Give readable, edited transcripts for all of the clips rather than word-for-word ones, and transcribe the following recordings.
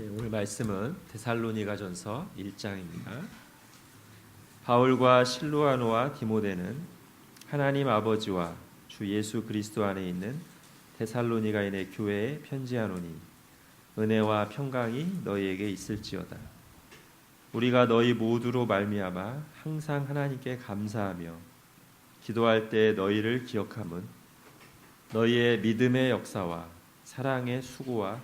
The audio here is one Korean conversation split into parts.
오늘 말씀은 데살로니가전서 1장입니다. 바울과 실로아노와 디모데는 하나님 아버지와 주 예수 그리스도 안에 있는 데살로니가인의 교회에 편지하노니 은혜와 평강이 너희에게 있을지어다. 우리가 너희 모두로 말미암아 항상 하나님께 감사하며 기도할 때 너희를 기억함은 너희의 믿음의 역사와 사랑의 수고와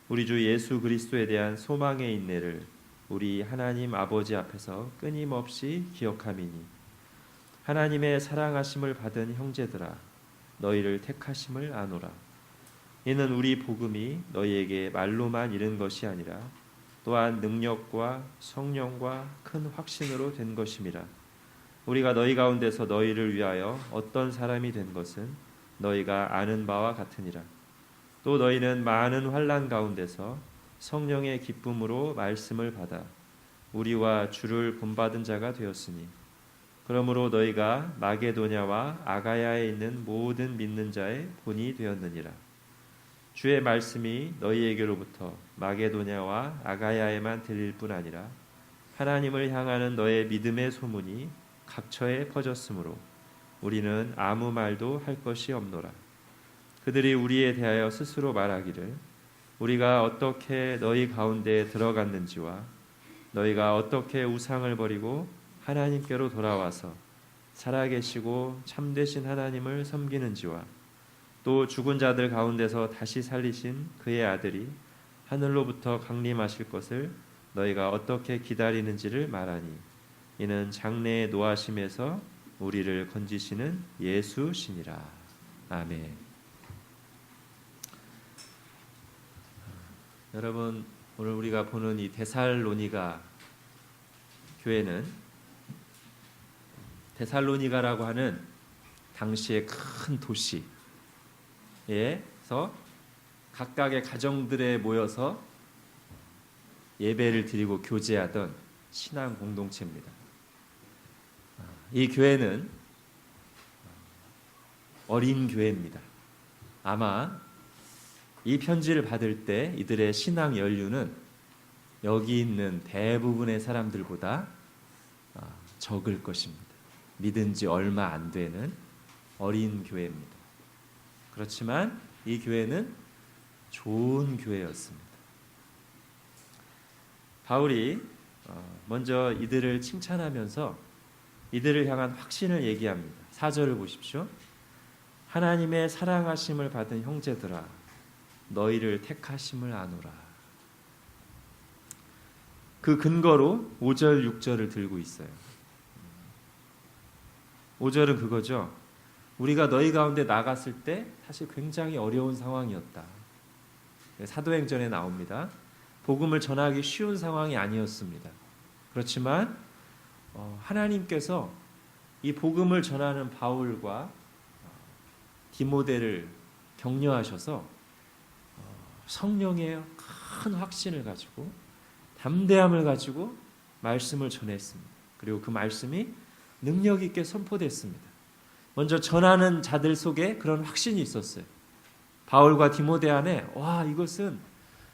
우리 주 예수 그리스도에 대한 소망의 인내를 우리 하나님 아버지 앞에서 끊임없이 기억함이니 하나님의 사랑하심을 받은 형제들아 너희를 택하심을 아노라. 이는 우리 복음이 너희에게 말로만 이른 것이 아니라 또한 능력과 성령과 큰 확신으로 된 것임이라. 우리가 너희 가운데서 너희를 위하여 어떤 사람이 된 것은 너희가 아는 바와 같으니라. 또 너희는 많은 환난 가운데서 성령의 기쁨으로 말씀을 받아 우리와 주를 본받은 자가 되었으니 그러므로 너희가 마게도냐와 아가야에 있는 모든 믿는 자의 본이 되었느니라. 주의 말씀이 너희에게로부터 마게도냐와 아가야에만 들릴 뿐 아니라 하나님을 향하는 너의 믿음의 소문이 각처에 퍼졌으므로 우리는 아무 말도 할 것이 없노라. 그들이 우리에 대하여 스스로 말하기를 우리가 어떻게 너희 가운데에 들어갔는지와 너희가 어떻게 우상을 버리고 하나님께로 돌아와서 살아계시고 참되신 하나님을 섬기는지와 또 죽은 자들 가운데서 다시 살리신 그의 아들이 하늘로부터 강림하실 것을 너희가 어떻게 기다리는지를 말하니 이는 장래의 노하심에서 우리를 건지시는 예수시니라. 아멘. 여러분, 오늘 우리가 보는 이 데살로니가 교회는 데살로니가라고 하는 당시의 큰 도시에서 각각의 가정들에 모여서 예배를 드리고 교제하던 신앙 공동체입니다. 이 교회는 어린 교회입니다. 아마 이 편지를 받을 때 이들의 신앙 연륜은 여기 있는 대부분의 사람들보다 적을 것입니다. 믿은 지 얼마 안 되는 어린 교회입니다. 그렇지만 이 교회는 좋은 교회였습니다. 바울이 먼저 이들을 칭찬하면서 이들을 향한 확신을 얘기합니다. 4절을 보십시오. 하나님의 사랑하심을 받은 형제들아 너희를 택하심을 아노라. 그 근거로 5절 6절을 들고 있어요. 5절은 그거죠. 우리가 너희 가운데 나갔을 때 사실 굉장히 어려운 상황이었다. 사도행전에 나옵니다. 복음을 전하기 쉬운 상황이 아니었습니다. 그렇지만 하나님께서 이 복음을 전하는 바울과 디모데를 격려하셔서 성령의 큰 확신을 가지고 담대함을 가지고 말씀을 전했습니다. 그리고 그 말씀이 능력 있게 선포됐습니다. 먼저 전하는 자들 속에 그런 확신이 있었어요. 바울과 디모데 안에 이것은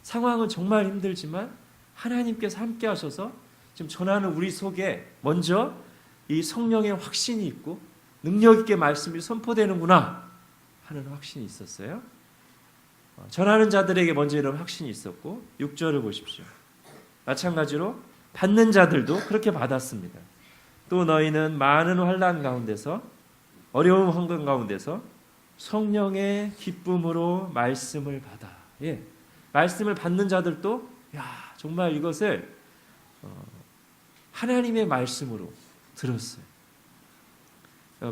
상황은 정말 힘들지만 하나님께서 함께 하셔서 지금 전하는 우리 속에 먼저 이 성령의 확신이 있고 능력 있게 말씀이 선포되는구나 하는 확신이 있었어요. 전하는 자들에게 먼저 이런 확신이 있었고 6절을 보십시오. 마찬가지로 받는 자들도 그렇게 받았습니다. 또 너희는 많은 환난 가운데서 어려운 환경 가운데서 성령의 기쁨으로 말씀을 받아. 말씀을 받는 자들도 정말 이것을 하나님의 말씀으로 들었어요.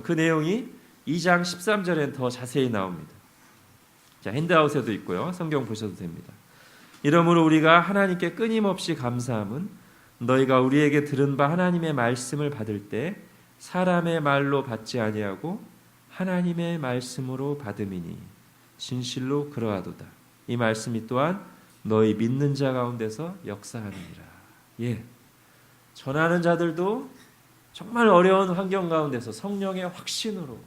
그 내용이 2장 13절엔 더 자세히 나옵니다. 자, 핸드아웃에도 있고요. 성경 보셔도 됩니다. 이러므로 우리가 하나님께 끊임없이 감사함은 너희가 우리에게 들은 바 하나님의 말씀을 받을 때 사람의 말로 받지 아니하고 하나님의 말씀으로 받음이니 진실로 그러하도다. 이 말씀이 또한 너희 믿는 자 가운데서 역사하느니라. 전하는 자들도 정말 어려운 환경 가운데서 성령의 확신으로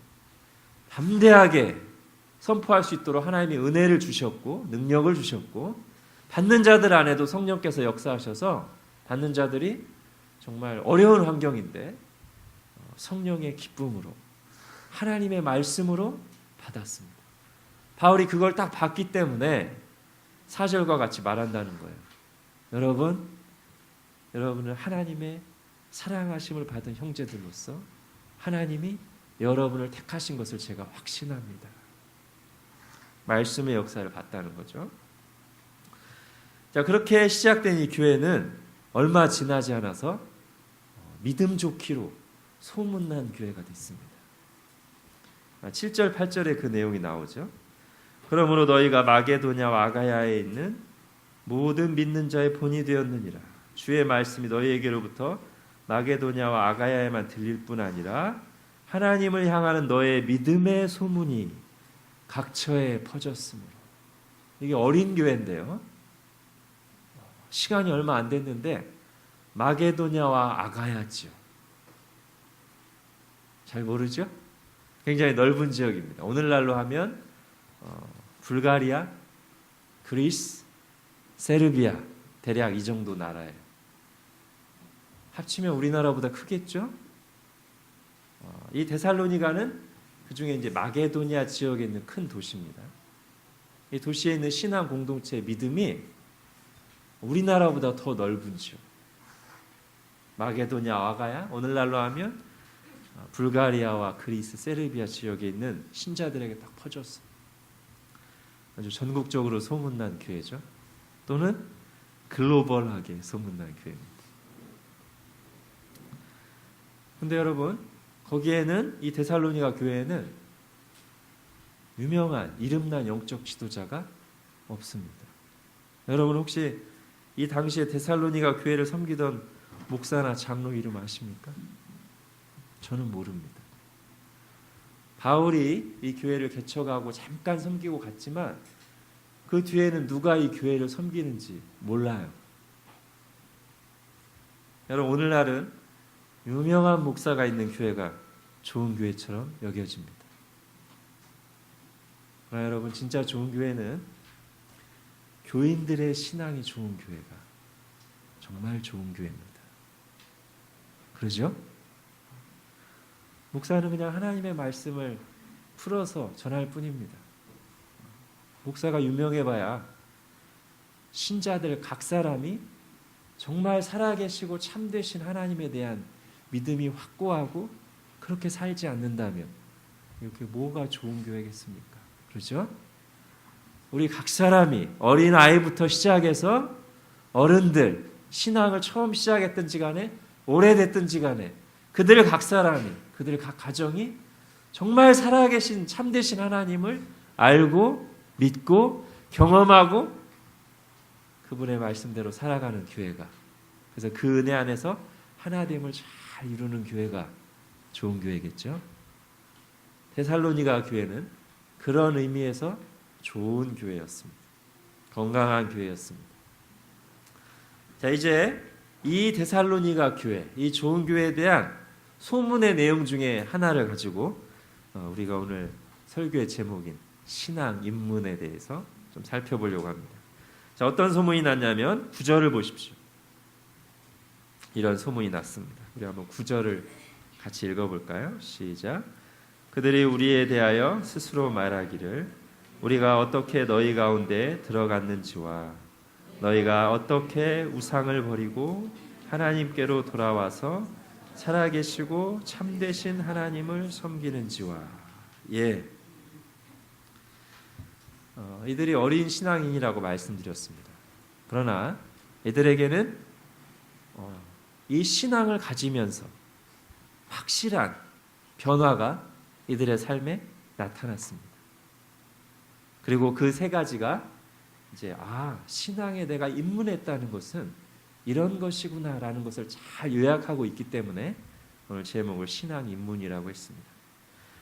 담대하게 선포할 수 있도록 하나님이 은혜를 주셨고 능력을 주셨고 받는 자들 안에도 성령께서 역사하셔서 받는 자들이 정말 어려운 환경인데 성령의 기쁨으로 하나님의 말씀으로 받았습니다. 바울이 그걸 딱 받기 때문에 4절과 같이 말한다는 거예요. 여러분은 하나님의 사랑하심을 받은 형제들로서 하나님이 여러분을 택하신 것을 제가 확신합니다. 말씀의 역사를 봤다는 거죠. 자, 그렇게 시작된 이 교회는 얼마 지나지 않아서 믿음 좋기로 소문난 교회가 됐습니다. 7절, 8절에 그 내용이 나오죠. 그러므로 너희가 마게도냐와 아가야에 있는 모든 믿는 자의 본이 되었느니라. 주의 말씀이 너희에게로부터 마게도냐와 아가야에만 들릴 뿐 아니라 하나님을 향하는 너의 믿음의 소문이 각처에 퍼졌으므로. 이게 어린 교회인데요. 시간이 얼마 안 됐는데 마게도냐와 아가야지요. 잘 모르죠? 굉장히 넓은 지역입니다. 오늘날로 하면 불가리아, 그리스, 세르비아 대략 이 정도 나라예요. 합치면 우리나라보다 크겠죠? 이 데살로니가는 그 중에 이제 마게도니아 지역에 있는 큰 도시입니다. 이 도시에 있는 신앙 공동체의 믿음이 우리나라보다 더 넓은 지역. 마게도니아, 아가야, 오늘날로 하면 불가리아와 그리스, 세르비아 지역에 있는 신자들에게 딱 퍼졌어요. 아주 전국적으로 소문난 교회죠. 또는 글로벌하게 소문난 교회입니다. 근데 여러분, 거기에는 이 데살로니가 교회에는 유명한 이름난 영적 지도자가 없습니다. 여러분 혹시 이 당시에 데살로니가 교회를 섬기던 목사나 장로 이름 아십니까? 저는 모릅니다. 바울이 이 교회를 개척하고 잠깐 섬기고 갔지만 그 뒤에는 누가 이 교회를 섬기는지 몰라요. 여러분 오늘날은 유명한 목사가 있는 교회가 좋은 교회처럼 여겨집니다. 그러나 여러분 진짜 좋은 교회는 교인들의 신앙이 좋은 교회가 정말 좋은 교회입니다. 그러죠? 목사는 그냥 하나님의 말씀을 풀어서 전할 뿐입니다. 목사가 유명해봐야 신자들 각 사람이 정말 살아계시고 참되신 하나님에 대한 믿음이 확고하고 그렇게 살지 않는다면 이렇게 뭐가 좋은 교회겠습니까? 그렇죠? 우리 각 사람이 어린 아이부터 시작해서 어른들 신앙을 처음 시작했든지 간에 오래됐든지 간에 그들 각 사람이 그들 각 가정이 정말 살아계신 참되신 하나님을 알고 믿고 경험하고 그분의 말씀대로 살아가는 교회가, 그래서 그 은혜 안에서 하나됨을 잘 이루는 교회가 좋은 교회겠죠. 데살로니가 교회는 그런 의미에서 좋은 교회였습니다. 건강한 교회였습니다. 자, 이제 이 데살로니가 교회, 이 좋은 교회에 대한 소문의 내용 중에 하나를 가지고 우리가 오늘 설교의 제목인 신앙 입문에 대해서 좀 살펴보려고 합니다. 자, 어떤 소문이 났냐면 9절을 보십시오. 이런 소문이 났습니다. 우리 한번 9절을 같이 읽어볼까요? 시작. 그들이 우리에 대하여 스스로 말하기를 우리가 어떻게 너희 가운데 들어갔는지와 너희가 어떻게 우상을 버리고 하나님께로 돌아와서 살아계시고 참되신 하나님을 섬기는지와. 이들이 어린 신앙인이라고 말씀드렸습니다. 그러나 이들에게는 이 신앙을 가지면서 확실한 변화가 이들의 삶에 나타났습니다. 그리고 그 세 가지가 이제 신앙에 내가 입문했다는 것은 이런 것이구나라는 것을 잘 요약하고 있기 때문에 오늘 제목을 신앙 입문이라고 했습니다.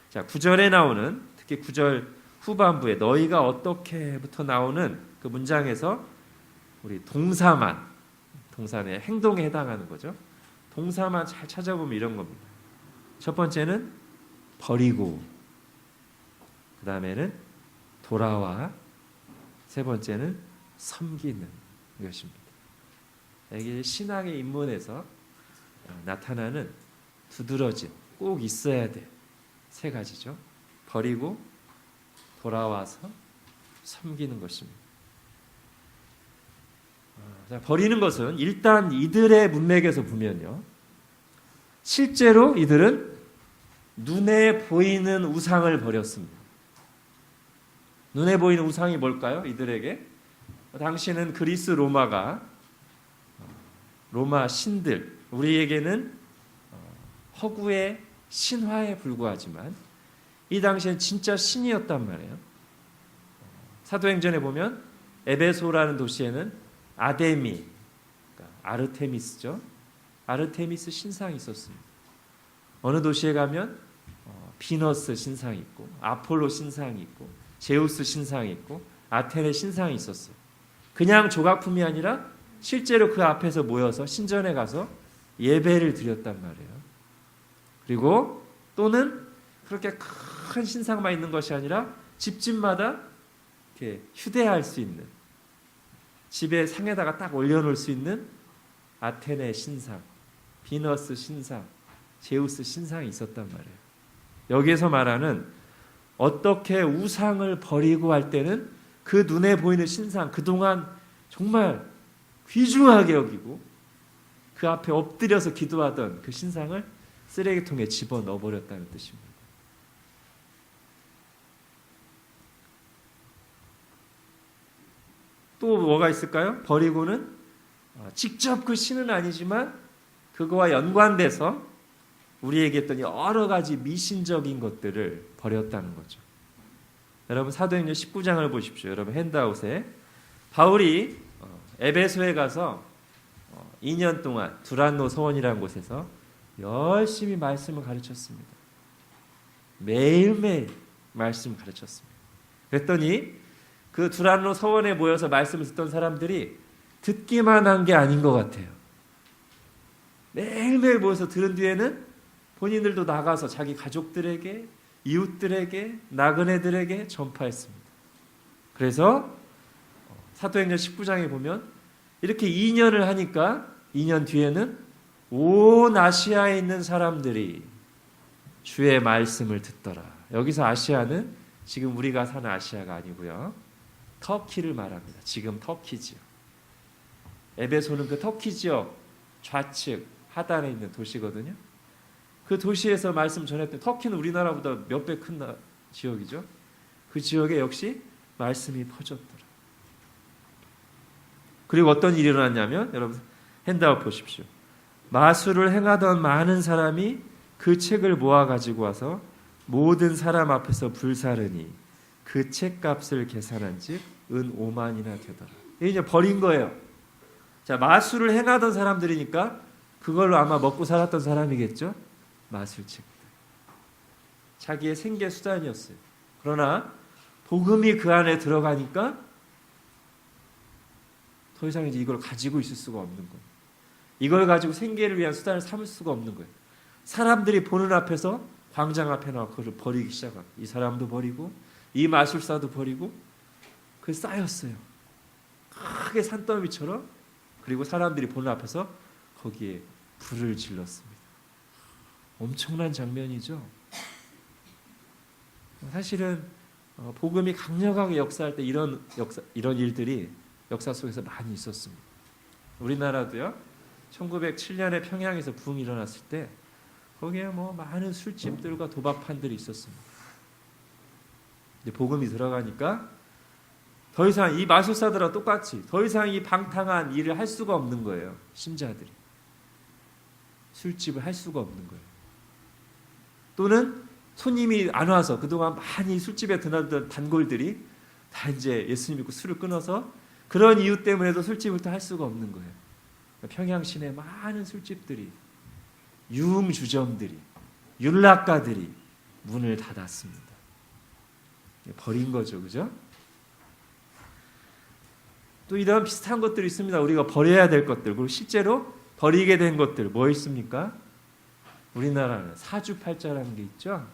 자, 9절에 나오는, 특히 9절 후반부에 너희가 어떻게부터 나오는 그 문장에서 우리 동사의 행동에 해당하는 거죠. 동사만 잘 찾아보면 이런 겁니다. 첫 번째는 버리고, 그 다음에는 돌아와, 세 번째는 섬기는. 것입니다. 이게 신앙의 입문에서 나타나는 두드러짐, 꼭 있어야 돼. 세 가지죠. 버리고 돌아와서 섬기는 것입니다. 자, 버리는 것은 일단 이들의 문맥에서 보면요, 실제로 이들은 눈에 보이는 우상을 버렸습니다. 눈에 보이는 우상이 뭘까요? 이들에게 당시는 그리스 로마가 로마 신들, 우리에게는 허구의 신화에 불과하지만 이 당시엔 진짜 신이었단 말이에요. 사도행전에 보면 에베소라는 도시에는 아데미, 그러니까 아르테미스죠. 아르테미스 신상이 있었습니다. 어느 도시에 가면 비너스 신상이 있고, 아폴로 신상이 있고, 제우스 신상이 있고, 아테네 신상이 있었어요. 그냥 조각품이 아니라 실제로 그 앞에서 모여서 신전에 가서 예배를 드렸단 말이에요. 그리고 또는 그렇게 큰 신상만 있는 것이 아니라 집집마다 이렇게 휴대할 수 있는, 집에 상에다가 딱 올려놓을 수 있는 아테네 신상, 비너스 신상, 제우스 신상이 있었단 말이에요. 여기에서 말하는 어떻게 우상을 버리고 할 때는 그 눈에 보이는 신상, 그동안 정말 귀중하게 여기고 그 앞에 엎드려서 기도하던 그 신상을 쓰레기통에 집어넣어 버렸다는 뜻입니다. 또 뭐가 있을까요? 버리고는 직접 그 신은 아니지만 그거와 연관돼서 우리에게 했던 여러 가지 미신적인 것들을 버렸다는 거죠. 여러분 사도행전 19장을 보십시오. 여러분 핸드아웃에 바울이 에베소에 가서 2년 동안 두란노 서원이라는 곳에서 열심히 말씀을 가르쳤습니다. 매일매일 말씀을 가르쳤습니다. 그랬더니 그 두란노 서원에 모여서 말씀을 듣던 사람들이 듣기만 한 게 아닌 것 같아요. 매일매일 모여서 들은 뒤에는 본인들도 나가서 자기 가족들에게, 이웃들에게, 나그네들에게 전파했습니다. 그래서 사도행전 19장에 보면 이렇게 2년을 하니까 2년 뒤에는 온 아시아에 있는 사람들이 주의 말씀을 듣더라. 여기서 아시아는 지금 우리가 사는 아시아가 아니고요, 터키를 말합니다. 지금 터키지요. 에베소는 그 터키 지역 좌측 하단에 있는 도시거든요. 그 도시에서 말씀 전했던, 터키는 우리나라보다 몇 배 큰 지역이죠. 그 지역에 역시 말씀이 퍼졌더라. 그리고 어떤 일이 일어났냐면, 여러분 핸드아웃 보십시오. 마술을 행하던 많은 사람이 그 책을 모아 가지고 와서 모든 사람 앞에서 불사르니 그 책값을 계산한즉 은 5만이나 되더라. 이제 버린 거예요. 자, 마술을 행하던 사람들이니까 그걸로 아마 먹고 살았던 사람이겠죠. 마술책들. 자기의 생계 수단이었어요. 그러나 복음이 그 안에 들어가니까 더 이상 이제 이걸 가지고 있을 수가 없는 거예요. 이걸 가지고 생계를 위한 수단을 삼을 수가 없는 거예요. 사람들이 보는 앞에서 광장 앞에 나와 그걸 버리기 시작하고, 이 사람도 버리고 이 마술사도 버리고, 그 쌓였어요. 크게 산더미처럼. 그리고 사람들이 보는 앞에서 거기에 불을 질렀습니다. 엄청난 장면이죠. 사실은 복음이 강력하게 역사할 때 이런 일들이 역사 속에서 많이 있었습니다. 우리나라도요, 1907년에 평양에서 붐이 일어났을 때 거기에 뭐 많은 술집들과 도박판들이 있었습니다. 이제 복음이 들어가니까 더 이상 이 마술사들과 똑같이 더 이상 이 방탕한 일을 할 수가 없는 거예요. 신자들이 술집을 할 수가 없는 거예요. 또는 손님이 안 와서 그동안 많이 술집에 드나들던 단골들이 다 이제 예수님 믿고 술을 끊어서 그런 이유 때문에도 술집을 또 할 수가 없는 거예요. 평양 시내 많은 술집들이, 유흥주점들이, 율락가들이 문을 닫았습니다. 버린 거죠, 그죠? 또 이런 비슷한 것들이 있습니다. 우리가 버려야 될 것들, 그리고 실제로 버리게 된 것들 뭐 있습니까? 우리나라는 사주팔자라는 게 있죠.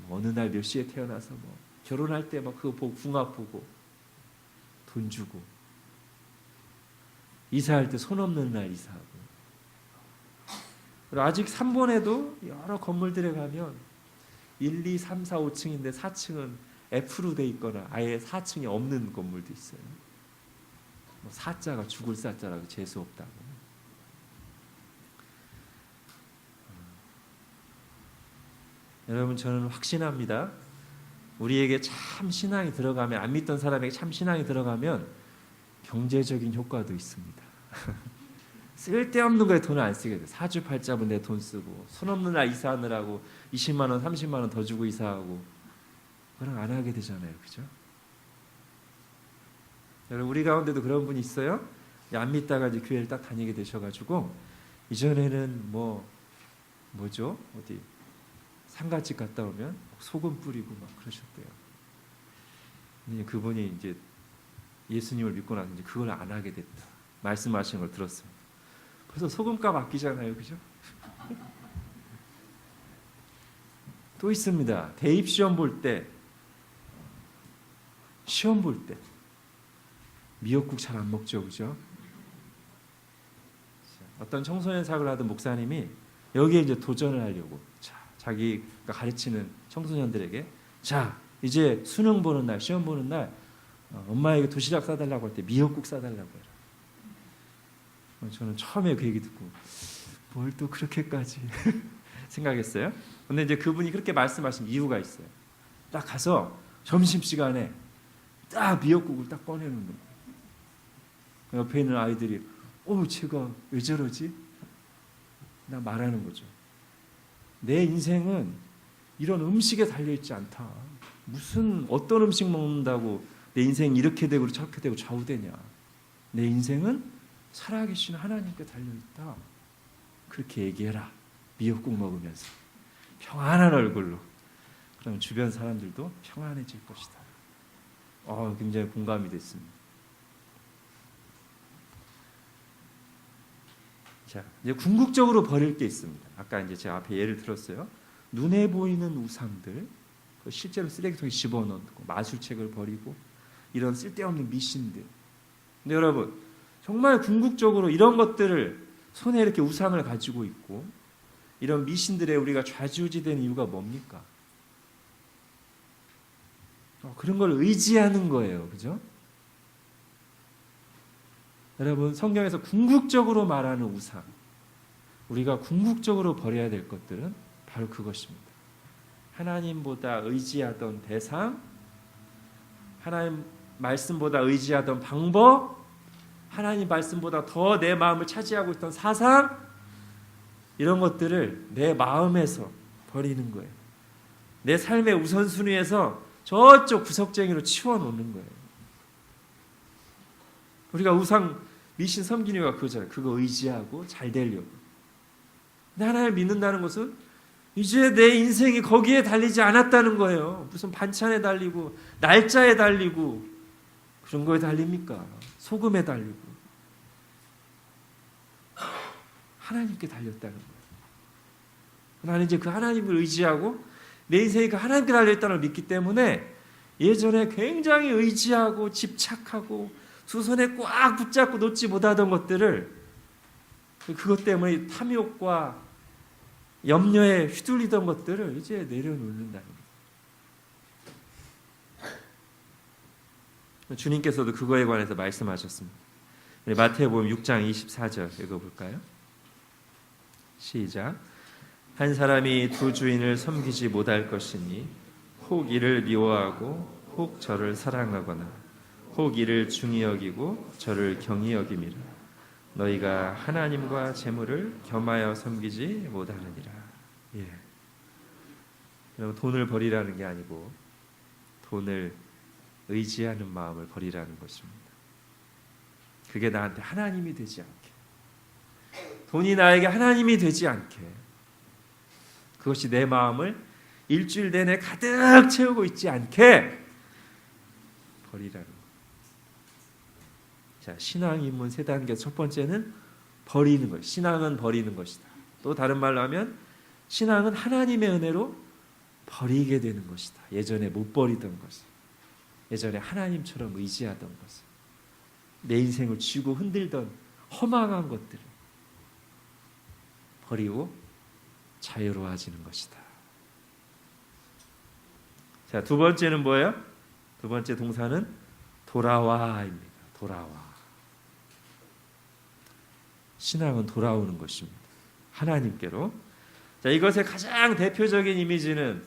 어느 날 몇 시에 태어나서 뭐 결혼할 때 막 그거 보고 궁합 보고 돈 주고 이사할 때 손 없는 날 이사하고. 그리고 아직 3번에도 여러 건물들에 가면 1, 2, 3, 4, 5층인데 4층은 F로 돼 있거나 아예 4층이 없는 건물도 있어요. 뭐 사자가 죽을 사자라고 재수 없다고. 여러분, 저는 확신합니다. 우리에게 참 신앙이 들어가면, 안 믿던 사람에게 참 신앙이 들어가면 경제적인 효과도 있습니다. 쓸데없는 거에 돈을 안 쓰게 돼. 사주팔자분에 돈 쓰고, 손 없는 날 이사하느라고 20만 원, 30만 원 더 주고 이사하고, 그럼 안 하게 되잖아요, 그죠? 여러분, 우리 가운데도 그런 분이 있어요. 안 믿다가 이제 교회를 딱 다니게 되셔가지고, 이전에는 뭐죠? 어디 상가집 갔다 오면 소금 뿌리고 막 그러셨대요. 근데 그분이 이제 예수님을 믿고 나서 이제 그걸 안 하게 됐다. 말씀하신 걸 들었습니다. 그래서 소금값 아끼잖아요, 그죠? 또 있습니다. 대입 시험 볼 때, 미역국 잘 안 먹죠, 그죠? 어떤 청소년 사역을 하던 목사님이 여기에 이제 도전을 하려고, 자기가 가르치는 청소년들에게, 자, 이제 수능 보는 날, 시험 보는 날, 엄마에게 도시락 싸달라고 할 때 미역국 싸달라고 해라. 저는 처음에 그 얘기 듣고 뭘 또 그렇게까지 생각했어요. 근데 이제 그분이 그렇게 말씀하신 이유가 있어요. 딱 가서 점심시간에 딱 미역국을 딱 꺼내는 거예요. 옆에 있는 아이들이 쟤가 왜 저러지? 나 말하는 거죠. 내 인생은 이런 음식에 달려있지 않다. 무슨 어떤 음식 먹는다고 내 인생이 이렇게 되고 저렇게 되고 좌우되냐. 내 인생은 살아계신 하나님께 달려있다. 그렇게 얘기해라. 미역국 먹으면서 평안한 얼굴로. 그러면 주변 사람들도 평안해질 것이다. 굉장히 공감이 됐습니다. 자, 이제 궁극적으로 버릴 게 있습니다. 아까 이제 제가 앞에 예를 들었어요. 눈에 보이는 우상들, 실제로 쓰레기통에 집어넣고 마술책을 버리고 이런 쓸데없는 미신들. 근데 여러분, 정말 궁극적으로 이런 것들을 손에 이렇게 우상을 가지고 있고 이런 미신들에 우리가 좌지우지된 이유가 뭡니까? 그런 걸 의지하는 거예요, 그죠? 여러분, 성경에서 궁극적으로 말하는 우상, 우리가 궁극적으로 버려야 될 것들은 바로 그것입니다. 하나님보다 의지하던 대상, 하나님 말씀보다 의지하던 방법, 하나님 말씀보다 더 내 마음을 차지하고 있던 사상, 이런 것들을 내 마음에서 버리는 거예요. 내 삶의 우선순위에서 저쪽 구석쟁이로 치워놓는 거예요. 우리가 우상 미신 섬기는 이유가 그거잖아요. 그거 의지하고 잘 되려고. 근데 하나님을 믿는다는 것은 이제 내 인생이 거기에 달리지 않았다는 거예요. 무슨 반찬에 달리고 날짜에 달리고 그런 거에 달립니까? 소금에 달리고 하나님께 달렸다는 거예요. 나는 이제 그 하나님을 의지하고 내 인생이 그 하나님께 달려있다는 걸 믿기 때문에 예전에 굉장히 의지하고 집착하고 두 손에 꽉 붙잡고 놓지 못하던 것들을 그것 때문에 탐욕과 염려에 휘둘리던 것들을 이제 내려놓는다는 거예요. 주님께서도 그거에 관해서 말씀하셨습니다. 우리 마태복음 6장 24절 읽어볼까요? 시작. 한 사람이 두 주인을 섬기지 못할 것이니 혹 이를 미워하고 혹 저를 사랑하거나 혹 이를 중히 여기고 저를 경히 여김이라. 너희가 하나님과 재물을 겸하여 섬기지 못하느니라. 예. 여러분, 돈을 버리라는 게 아니고 돈을 의지하는 마음을 버리라는 것입니다. 그게 나한테 하나님이 되지 않게, 돈이 나에게 하나님이 되지 않게, 그것이 내 마음을 일주일 내내 가득 채우고 있지 않게 버리라는 것. 자, 신앙 입문 세 단계 첫 번째는 버리는 것. 신앙은 버리는 것이다. 또 다른 말로 하면 신앙은 하나님의 은혜로 버리게 되는 것이다. 예전에 못 버리던 것을, 예전에 하나님처럼 의지하던 것을, 내 인생을 쥐고 흔들던 허망한 것들을 버리고 자유로워지는 것이다. 자, 두 번째는 뭐예요? 두 번째 동사는 돌아와입니다. 돌아와. 신앙은 돌아오는 것입니다. 하나님께로. 자, 이것의 가장 대표적인 이미지는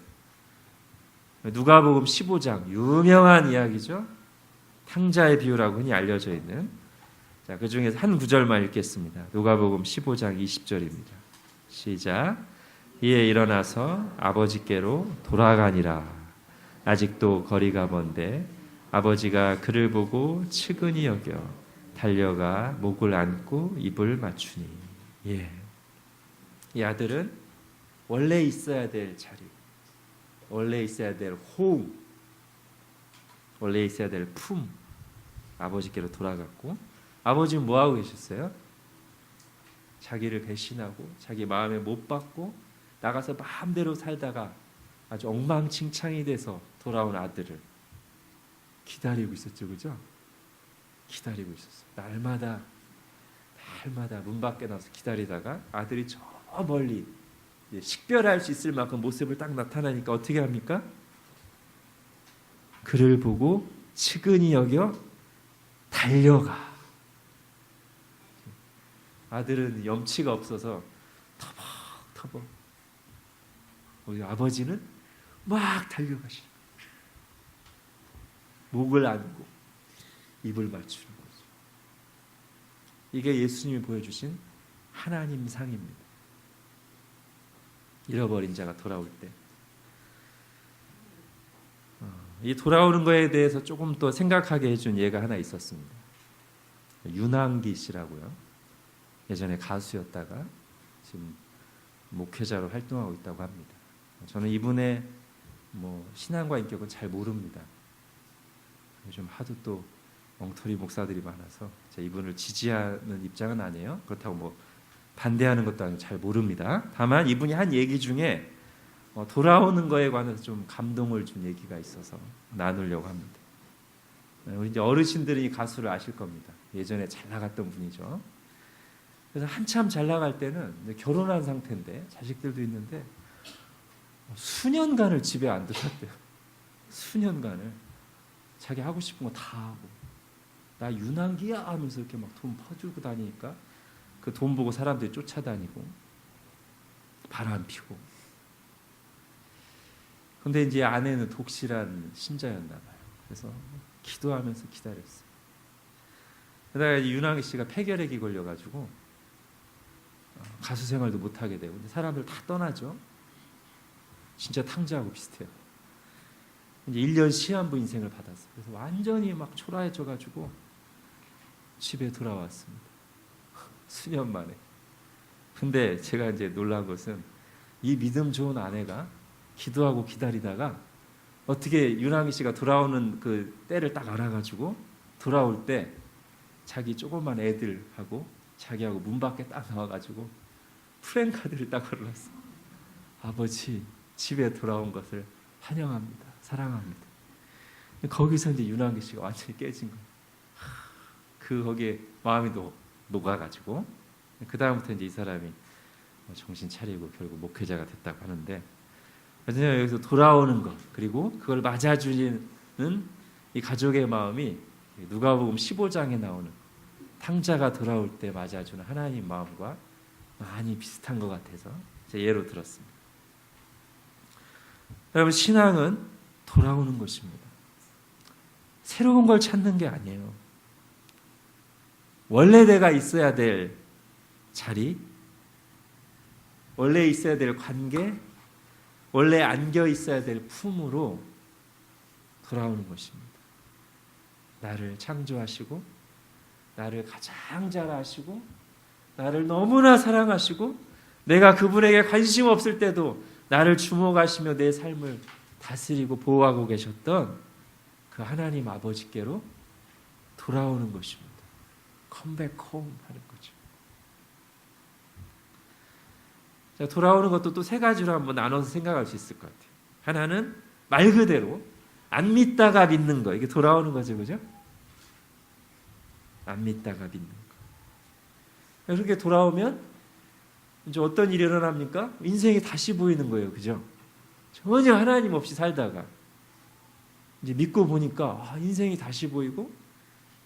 누가복음 15장 유명한 이야기죠. 탕자의 비유라고 흔히 알려져 있는. 자, 그 중에서 한 구절만 읽겠습니다. 누가복음 15장 20절입니다. 시작. 이에 일어나서 아버지께로 돌아가니라. 아직도 거리가 먼데 아버지가 그를 보고 측은히 여겨 달려가 목을 안고 입을 맞추니. 예. 이 아들은 원래 있어야 될 자리, 원래 있어야 될 호응, 원래 있어야 될 품, 아버지께로 돌아갔고, 아버지는 뭐하고 계셨어요? 자기를 배신하고 자기 마음에 못 받고 나가서 마음대로 살다가 아주 엉망진창이 돼서 돌아온 아들을 기다리고 있었죠. 그죠? 기다리고 있었어요. 날마다 문 밖에 나와서 기다리다가 아들이 저 멀리 식별할 수 있을 만큼 모습을 딱 나타나니까 어떻게 합니까? 그를 보고 측은히 여겨 달려가. 아들은 염치가 없어서 터벅터벅, 우리 아버지는 막 달려가시고 목을 안고 입을 맞추는 거죠. 이게 예수님이 보여주신 하나님 상입니다. 잃어버린 자가 돌아올 때, 이 돌아오는 거에 대해서 조금 더 생각하게 해준 예가 하나 있었습니다. 윤항기 씨라고요. 예전에 가수였다가 지금 목회자로 활동하고 있다고 합니다. 저는 이분의 신앙과 인격은 잘 모릅니다. 요즘 하도 또 엉터리 목사들이 많아서 제가 이분을 지지하는 입장은 아니에요. 그렇다고 반대하는 것도 아니고 잘 모릅니다. 다만 이분이 한 얘기 중에 돌아오는 거에 관해서 좀 감동을 준 얘기가 있어서 나누려고 합니다. 우리 이제 어르신들이 가수를 아실 겁니다. 예전에 잘 나갔던 분이죠. 그래서 한참 잘 나갈 때는 결혼한 상태인데 자식들도 있는데 수년간을 집에 안 들어갔대요. 수년간을 자기 하고 싶은 거 다 하고, 나 윤항기야 하면서 이렇게 막 돈 퍼주고 다니니까 그 돈 보고 사람들이 쫓아다니고 바람 피고. 근데 이제 아내는 독실한 신자였나 봐요. 그래서 기도하면서 기다렸어요. 그러다가 윤항기 씨가 폐결핵이 걸려가지고 가수 생활도 못 하게 되고, 사람들 다 떠나죠. 진짜 탕자하고 비슷해요. 이제 1년 시한부 인생을 받았어요. 그래서 완전히 막 초라해져가지고 집에 돌아왔습니다. 수년 만에. 근데 제가 이제 놀란 것은 이 믿음 좋은 아내가 기도하고 기다리다가 어떻게 윤항기 씨가 돌아오는 그 때를 딱 알아가지고 돌아올 때 자기 조그만 애들하고 자기하고 문 밖에 딱 나와가지고 프랜카드를 딱 걸어놨어. 아버지 집에 돌아온 것을 환영합니다. 사랑합니다. 거기서 이제 윤항기 씨가 완전히 깨진 거예요. 거기에 마음이 녹아가지고 그 다음부터 이제 이 사람이 정신 차리고 결국 목회자가 됐다고 하는데, 그래서 여기서 돌아오는 것, 그리고 그걸 맞아주는 이 가족의 마음이 누가복음 15장에 나오는 탕자가 돌아올 때 맞아주는 하나님 마음과 많이 비슷한 것 같아서 제 예로 들었습니다. 여러분, 신앙은 돌아오는 것입니다. 새로운 걸 찾는 게 아니에요. 원래 내가 있어야 될 자리, 원래 있어야 될 관계, 원래 안겨 있어야 될 품으로 돌아오는 것입니다. 나를 창조하시고 나를 가장 잘 아시고 나를 너무나 사랑하시고 내가 그분에게 관심 없을 때도 나를 주목하시며 내 삶을 다스리고 보호하고 계셨던 그 하나님 아버지께로 돌아오는 것입니다. 컴백 홈 하는 거죠. 자, 돌아오는 것도 또 세 가지로 한번 나눠서 생각할 수 있을 것 같아요. 하나는 말 그대로 안 믿다가 믿는 거, 이게 돌아오는 거죠, 그죠? 안 믿다가 믿는 거. 그렇게 돌아오면 이제 어떤 일이 일어납니까? 인생이 다시 보이는 거예요. 그죠? 전혀 하나님 없이 살다가 이제 믿고 보니까 인생이 다시 보이고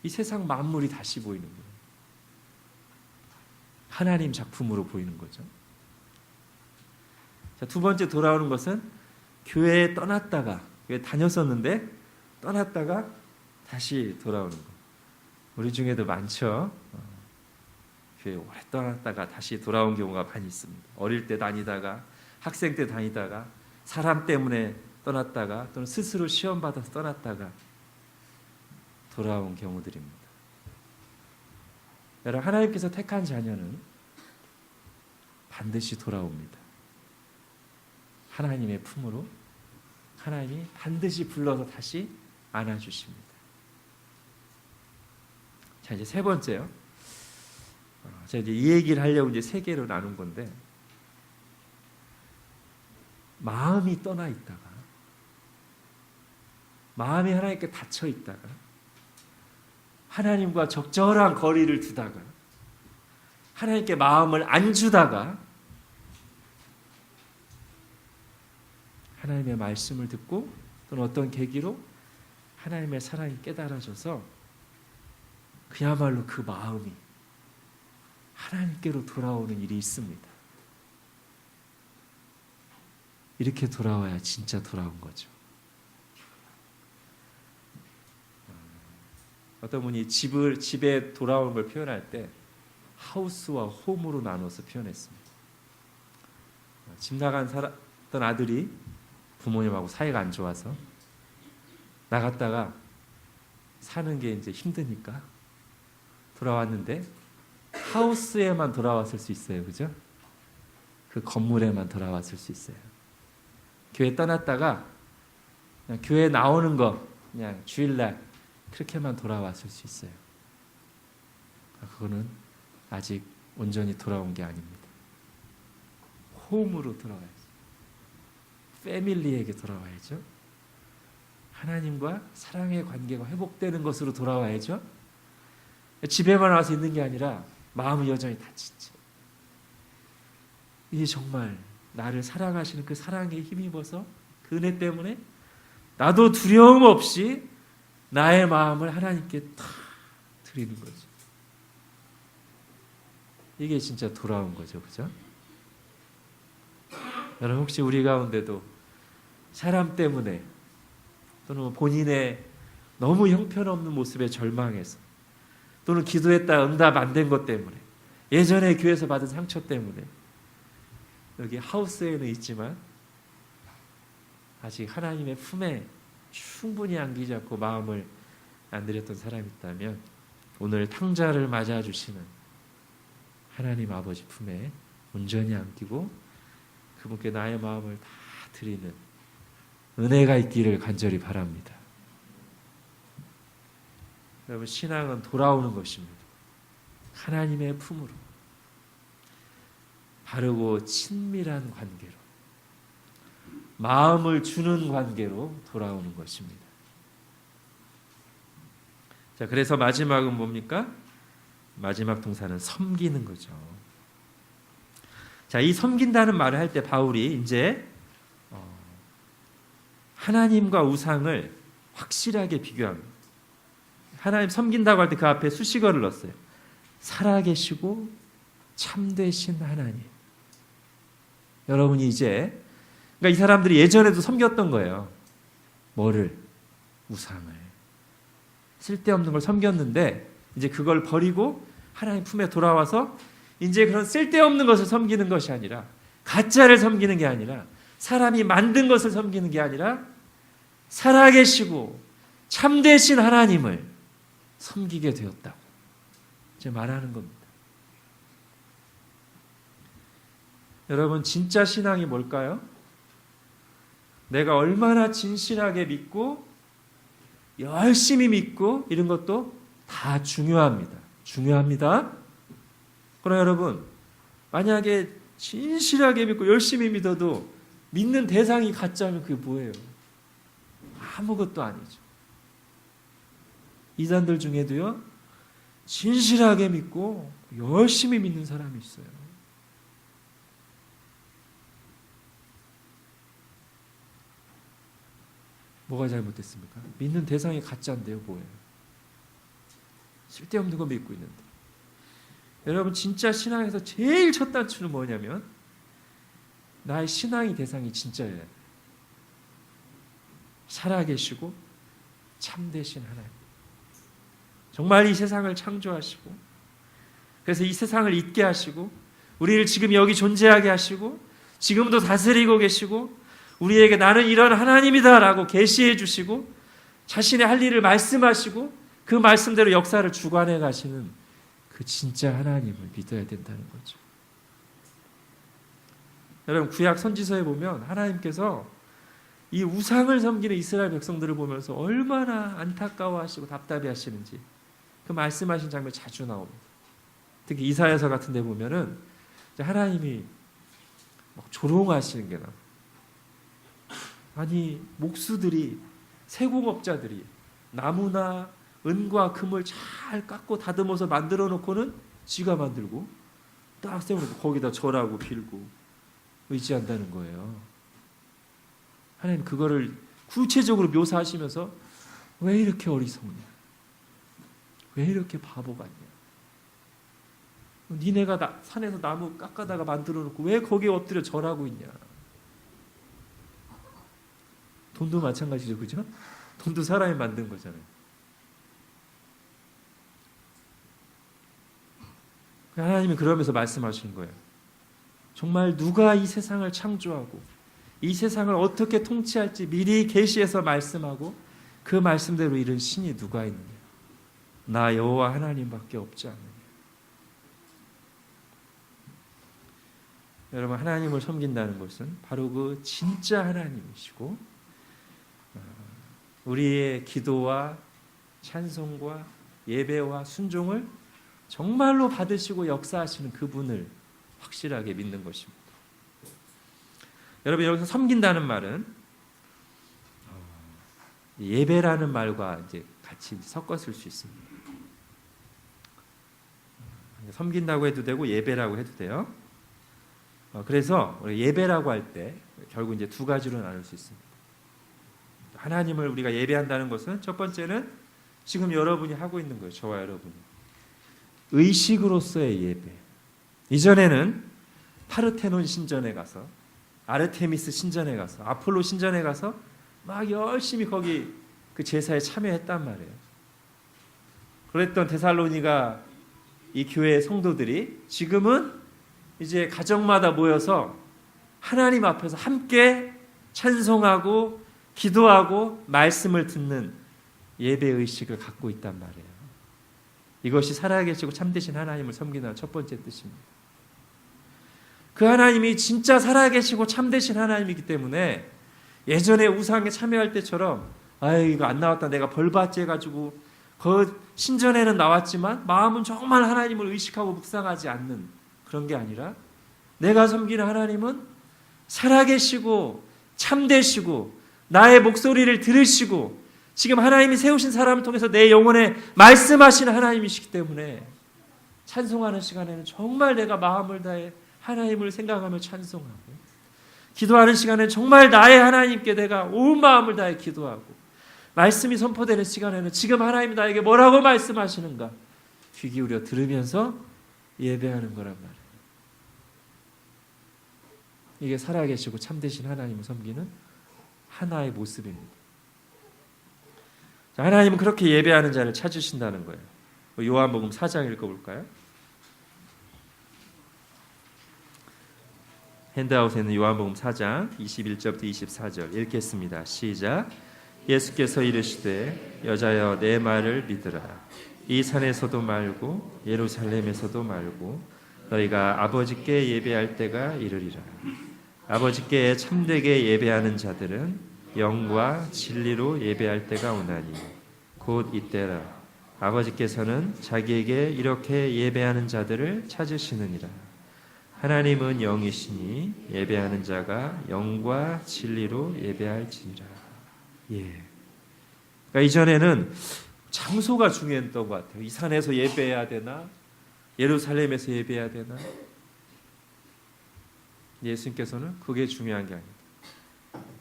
이 세상 만물이 다시 보이는 거예요. 하나님 작품으로 보이는 거죠. 자, 두 번째 돌아오는 것은 교회에 떠났다가 교회 다녔었는데 떠났다가 다시 돌아오는 거. 우리 중에도 많죠. 교회 오래 떠났다가 다시 돌아온 경우가 많이 있습니다. 어릴 때 다니다가 학생 때 다니다가 사람 때문에 떠났다가 또는 스스로 시험 받아서 떠났다가 돌아온 경우들입니다. 여러분, 하나님께서 택한 자녀는 반드시 돌아옵니다. 하나님의 품으로 하나님이 반드시 불러서 다시 안아주십니다. 자, 이제 세 번째요. 제가 이제 이 얘기를 하려고 이제 세 개로 나눈 건데, 마음이 떠나 있다가, 마음이 하나님께 닫혀 있다가, 하나님과 적절한 거리를 두다가, 하나님께 마음을 안 주다가, 하나님의 말씀을 듣고 또는 어떤 계기로 하나님의 사랑이 깨달아져서 그야말로 그 마음이 하나님께로 돌아오는 일이 있습니다. 이렇게 돌아와야 진짜 돌아온 거죠. 어떤 분이 집에 돌아오는 걸 표현할 때 하우스와 홈으로 나눠서 표현했습니다. 집 나간 어떤 아들이 부모님하고 사이가 안 좋아서 나갔다가 사는 게 이제 힘드니까 돌아왔는데 하우스에만 돌아왔을 수 있어요. 그죠? 그 건물에만 돌아왔을 수 있어요. 교회 떠났다가 그냥 교회 나오는 거 그냥 주일날 그렇게만 돌아왔을 수 있어요. 그거는 아직 온전히 돌아온 게 아닙니다. 홈으로 돌아와야죠. 패밀리에게 돌아와야죠. 하나님과 사랑의 관계가 회복되는 것으로 돌아와야죠. 집에만 와서 있는 게 아니라 마음은 여전히 닫히죠. 이게 정말 나를 사랑하시는 그 사랑에 힘입어서 그 은혜 때문에 나도 두려움 없이 나의 마음을 하나님께 다 드리는 거죠. 이게 진짜 돌아온 거죠. 그죠? 여러분, 혹시 우리 가운데도 사람 때문에 또는 본인의 너무 형편없는 모습에 절망해서 또는 기도했다 응답 안 된 것 때문에 예전에 교회에서 받은 상처 때문에 여기 하우스에는 있지만 아직 하나님의 품에 충분히 안기지 않고 마음을 안 드렸던 사람이 있다면 오늘 탕자를 맞아주시는 하나님 아버지 품에 온전히 안기고 그분께 나의 마음을 다 드리는 은혜가 있기를 간절히 바랍니다. 여러분, 신앙은 돌아오는 것입니다. 하나님의 품으로 바르고 친밀한 관계로 마음을 주는 관계로 돌아오는 것입니다. 자, 그래서 마지막은 뭡니까? 마지막 동사는 섬기는 거죠. 자, 이 섬긴다는 말을 할 때 바울이 이제 하나님과 우상을 확실하게 비교합니다. 하나님 섬긴다고 할 때 그 앞에 수식어를 넣었어요. 살아계시고 참되신 하나님. 여러분이 이제 그러니까 이 사람들이 예전에도 섬겼던 거예요. 뭐를? 우상을. 쓸데없는 걸 섬겼는데 이제 그걸 버리고 하나님 품에 돌아와서 이제 그런 쓸데없는 것을 섬기는 것이 아니라 가짜를 섬기는 게 아니라 사람이 만든 것을 섬기는 게 아니라 살아계시고 참되신 하나님을 섬기게 되었다고 이제 말하는 겁니다. 여러분, 진짜 신앙이 뭘까요? 내가 얼마나 진실하게 믿고 열심히 믿고 이런 것도 다 중요합니다. 중요합니다. 그러나 여러분, 만약에 진실하게 믿고 열심히 믿어도 믿는 대상이 가짜면 그게 뭐예요? 아무것도 아니죠. 이단들 중에도요, 진실하게 믿고 열심히 믿는 사람이 있어요. 뭐가 잘못됐습니까? 믿는 대상이 가짜인데요, 뭐예요? 쓸데없는 거 믿고 있는데. 여러분, 진짜 신앙에서 제일 첫 단추는 뭐냐면 나의 신앙의 대상이 진짜예요. 살아계시고 참되신 하나님. 정말 이 세상을 창조하시고, 그래서 이 세상을 있게 하시고, 우리를 지금 여기 존재하게 하시고, 지금도 다스리고 계시고, 우리에게 나는 이런 하나님이다 라고 계시해 주시고, 자신의 할 일을 말씀하시고, 그 말씀대로 역사를 주관해 가시는 그 진짜 하나님을 믿어야 된다는 거죠. 여러분, 구약 선지서에 보면 하나님께서 이 우상을 섬기는 이스라엘 백성들을 보면서 얼마나 안타까워하시고 답답해 하시는지 그 말씀하신 장면 자주 나옵니다. 특히 이사야서 같은 데 보면은 하나님이 막 조롱하시는 게 나와요. 아니, 목수들이, 세공업자들이 나무나 은과 금을 잘 깎고 다듬어서 만들어 놓고는 지가 만들고 딱 세워놓고 거기다 절하고 빌고 의지한다는 거예요. 하나님 그거를 구체적으로 묘사하시면서 왜 이렇게 어리석냐? 왜 이렇게 바보 같냐? 니네가 산에서 나무 깎아다가 만들어 놓고 왜 거기에 엎드려 절하고 있냐? 돈도 마찬가지죠, 그죠? 돈도 사람이 만든 거잖아요. 하나님이 그러면서 말씀하시는 거예요. 정말 누가 이 세상을 창조하고 이 세상을 어떻게 통치할지 미리 계시해서 말씀하고 그 말씀대로 이룬 신이 누가 있느냐? 나 여호와 하나님밖에 없지 않느냐? 여러분, 하나님을 섬긴다는 것은 바로 그 진짜 하나님이시고 우리의 기도와 찬송과 예배와 순종을 정말로 받으시고 역사하시는 그분을 확실하게 믿는 것입니다. 여러분, 여기서 섬긴다는 말은 예배라는 말과 이제 같이 섞어 쓸 수 있습니다. 섬긴다고 해도 되고 예배라고 해도 돼요. 그래서 예배라고 할 때 결국 이제 두 가지로 나눌 수 있습니다. 하나님을 우리가 예배한다는 것은 첫 번째는 지금 여러분이 하고 있는 거예요. 저와 여러분이. 의식으로서의 예배. 이전에는 파르테논 신전에 가서, 아르테미스 신전에 가서, 아폴로 신전에 가서 막 열심히 거기 그 제사에 참여했단 말이에요. 그랬던 데살로니가 이 교회의 성도들이 지금은 이제 가정마다 모여서 하나님 앞에서 함께 찬송하고 기도하고 말씀을 듣는 예배 의식을 갖고 있단 말이에요. 이것이 살아계시고 참되신 하나님을 섬기는 첫 번째 뜻입니다. 그 하나님이 진짜 살아계시고 참되신 하나님이기 때문에 예전에 우상에 참여할 때처럼 아유 이거 안 나왔다 내가 벌받지 해가지고 그 신전에는 나왔지만 마음은 정말 하나님을 의식하고 묵상하지 않는 그런 게 아니라 내가 섬기는 하나님은 살아계시고 참되시고 나의 목소리를 들으시고 지금 하나님이 세우신 사람을 통해서 내 영혼에 말씀하시는 하나님이시기 때문에 찬송하는 시간에는 정말 내가 마음을 다해 하나님을 생각하며 찬송하고 기도하는 시간에는 정말 나의 하나님께 내가 온 마음을 다해 기도하고 말씀이 선포되는 시간에는 지금 하나님이 나에게 뭐라고 말씀하시는가 귀 기울여 들으면서 예배하는 거란 말이에요. 이게 살아계시고 참되신 하나님을 섬기는 하나의 모습입니다. 자, 하나님은 그렇게 예배하는 자를 찾으신다는 거예요. 요한복음 4장 읽어볼까요? 핸드아웃에는 요한복음 4장 21절부터 24절 읽겠습니다. 시작. 예수께서 이르시되 여자여 내 말을 믿으라. 이 산에서도 말고 예루살렘에서도 말고 너희가 아버지께 예배할 때가 이르리라. 아버지께 참되게 예배하는 자들은 영과 진리로 예배할 때가 오나니 곧 이때라. 아버지께서는 자기에게 이렇게 예배하는 자들을 찾으시느니라. 하나님은 영이시니 예배하는 자가 영과 진리로 예배할지니라. 예. 그러니까 이전에는 장소가 중요했던 것 같아요. 이 산에서 예배해야 되나? 예루살렘에서 예배해야 되나? 예수님께서는 그게 중요한 게 아니다.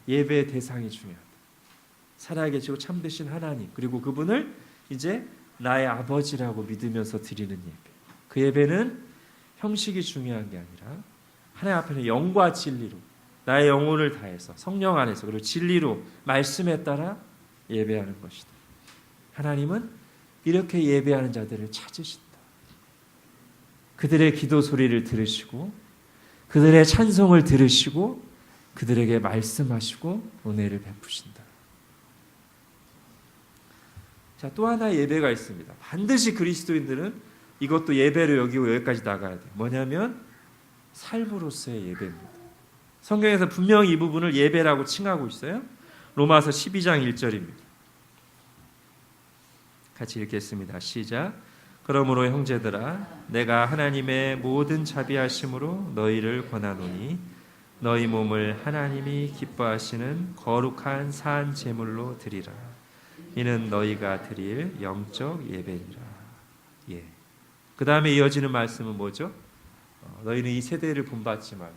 예배의 대상이 중요하다. 살아계시고 참되신 하나님, 그리고 그분을 이제 나의 아버지라고 믿으면서 드리는 예배. 그 예배는 형식이 중요한 게 아니라 하나님 앞에는 영과 진리로 나의 영혼을 다해서 성령 안에서 그리고 진리로 말씀에 따라 예배하는 것이다. 하나님은 이렇게 예배하는 자들을 찾으신다. 그들의 기도 소리를 들으시고 그들의 찬송을 들으시고 그들에게 말씀하시고 은혜를 베푸신다. 자, 또 하나의 예배가 있습니다. 반드시 그리스도인들은 이것도 예배로 여기고 여기까지 나가야 돼요. 뭐냐면 삶으로서의 예배입니다. 성경에서 분명히 이 부분을 예배라고 칭하고 있어요. 로마서 12장 1절입니다. 같이 읽겠습니다. 시작. 그러므로 형제들아 내가 하나님의 모든 자비하심으로 너희를 권하노니 너희 몸을 하나님이 기뻐하시는 거룩한 산 제물로 드리라. 이는 너희가 드릴 영적 예배니라. 예. 그 다음에 이어지는 말씀은 뭐죠? 너희는 이 세대를 본받지 말고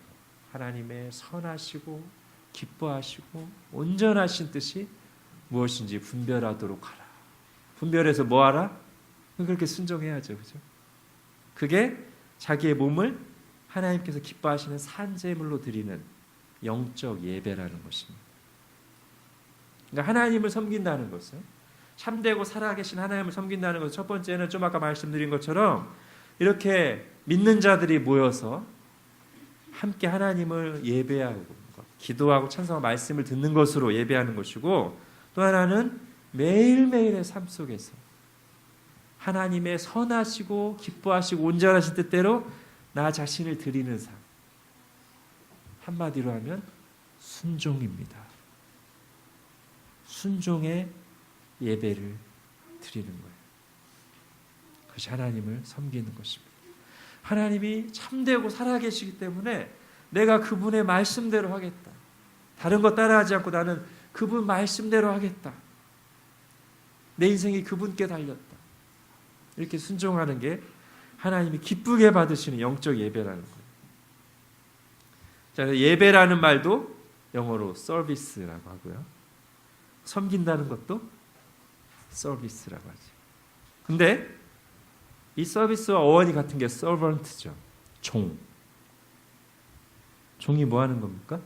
하나님의 선하시고 기뻐하시고 온전하신 뜻이 무엇인지 분별하도록 하라. 분별해서 뭐 하라? 그렇게 순종해야죠. 그죠? 그게 자기의 몸을 하나님께서 기뻐하시는 산제물로 드리는 영적 예배라는 것입니다. 그러니까 하나님을 섬긴다는 것은 참되고 살아계신 하나님을 섬긴다는 것은 첫 번째는 좀 아까 말씀드린 것처럼 이렇게 믿는 자들이 모여서 함께 하나님을 예배하고 기도하고 찬송하고 말씀을 듣는 것으로 예배하는 것이고 또 하나는 매일매일의 삶 속에서 하나님의 선하시고 기뻐하시고 온전하신 뜻대로 나 자신을 드리는 삶. 한마디로 하면 순종입니다. 순종의 예배를 드리는 거예요. 그것이 하나님을 섬기는 것입니다. 하나님이 참되고 살아계시기 때문에 내가 그분의 말씀대로 하겠다. 다른 거 따라하지 않고 나는 그분 말씀대로 하겠다. 내 인생이 그분께 달렸다. 이렇게 순종하는 게 하나님이 기쁘게 받으시는 영적 예배라는 거예요. 자, 예배라는 말도 영어로 서비스라고 하고요. 섬긴다는 것도 서비스라고 하죠. 근데 이 서비스와 어원이 같은 게 서번트죠. 종. 종이 뭐 하는 겁니까?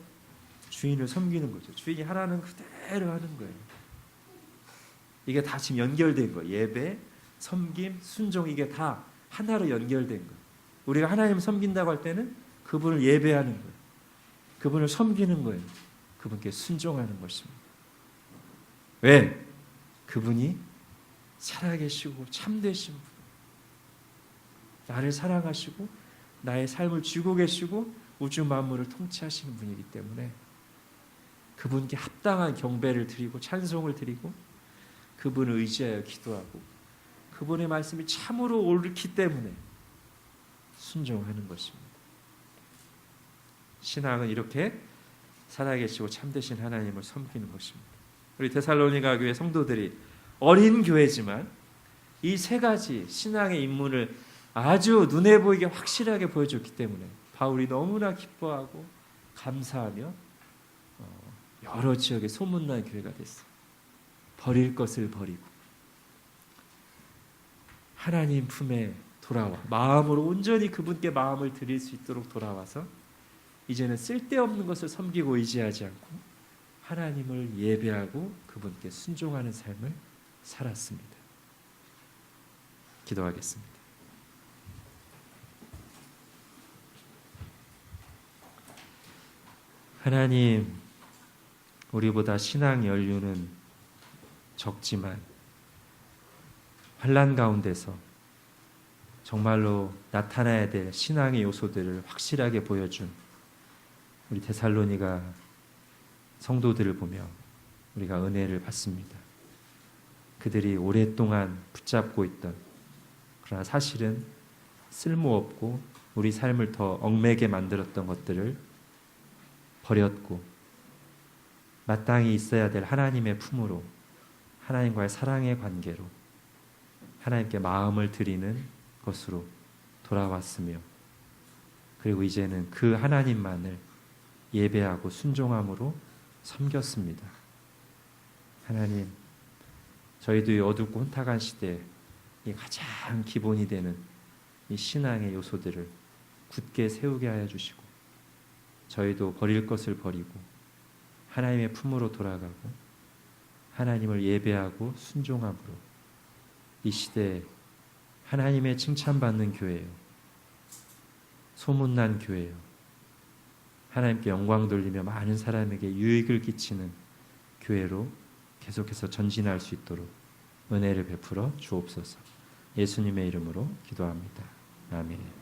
주인을 섬기는 거죠. 주인이 하라는 그대로 하는 거예요. 이게 다 지금 연결된 거예요. 예배, 섬김, 순종 이게 다 하나로 연결된 거예요. 우리가 하나님을 섬긴다고 할 때는 그분을 예배하는 거예요. 그분을 섬기는 거예요. 그분께 순종하는 것입니다. 왜? 그분이 살아계시고 참되신 분. 나를 사랑하시고 나의 삶을 쥐고 계시고 우주 만물을 통치하시는 분이기 때문에 그분께 합당한 경배를 드리고 찬송을 드리고 그분을 의지하여 기도하고 그분의 말씀이 참으로 옳기 때문에 순종하는 것입니다. 신앙은 이렇게 살아계시고 참되신 하나님을 섬기는 것입니다. 우리 데살로니가 교회 성도들이 어린 교회지만 이 세 가지 신앙의 입문을 아주 눈에 보이게 확실하게 보여줬기 때문에 바울이 너무나 기뻐하고 감사하며 여러 지역에 소문난 교회가 됐어요. 버릴 것을 버리고 하나님 품에 돌아와 마음으로 온전히 그분께 마음을 드릴 수 있도록 돌아와서 이제는 쓸데없는 것을 섬기고 의지하지 않고 하나님을 예배하고 그분께 순종하는 삶을 살았습니다. 기도하겠습니다. 하나님, 우리보다 신앙 연륜은 적지만 환난 가운데서 정말로 나타나야 될 신앙의 요소들을 확실하게 보여준 우리 데살로니가 성도들을 보며 우리가 은혜를 받습니다. 그들이 오랫동안 붙잡고 있던 그러나 사실은 쓸모없고 우리 삶을 더 얽매게 만들었던 것들을 버렸고 마땅히 있어야 될 하나님의 품으로 하나님과의 사랑의 관계로 하나님께 마음을 드리는 것으로 돌아왔으며, 그리고 이제는 그 하나님만을 예배하고 순종함으로 섬겼습니다. 하나님, 저희도 이 어둡고 혼탁한 시대에 이 가장 기본이 되는 이 신앙의 요소들을 굳게 세우게 하여 주시고, 저희도 버릴 것을 버리고 하나님의 품으로 돌아가고 하나님을 예배하고 순종함으로 이 시대에 하나님의 칭찬받는 교회요, 소문난 교회요, 하나님께 영광 돌리며 많은 사람에게 유익을 끼치는 교회로 계속해서 전진할 수 있도록 은혜를 베풀어 주옵소서. 예수님의 이름으로 기도합니다. 아멘.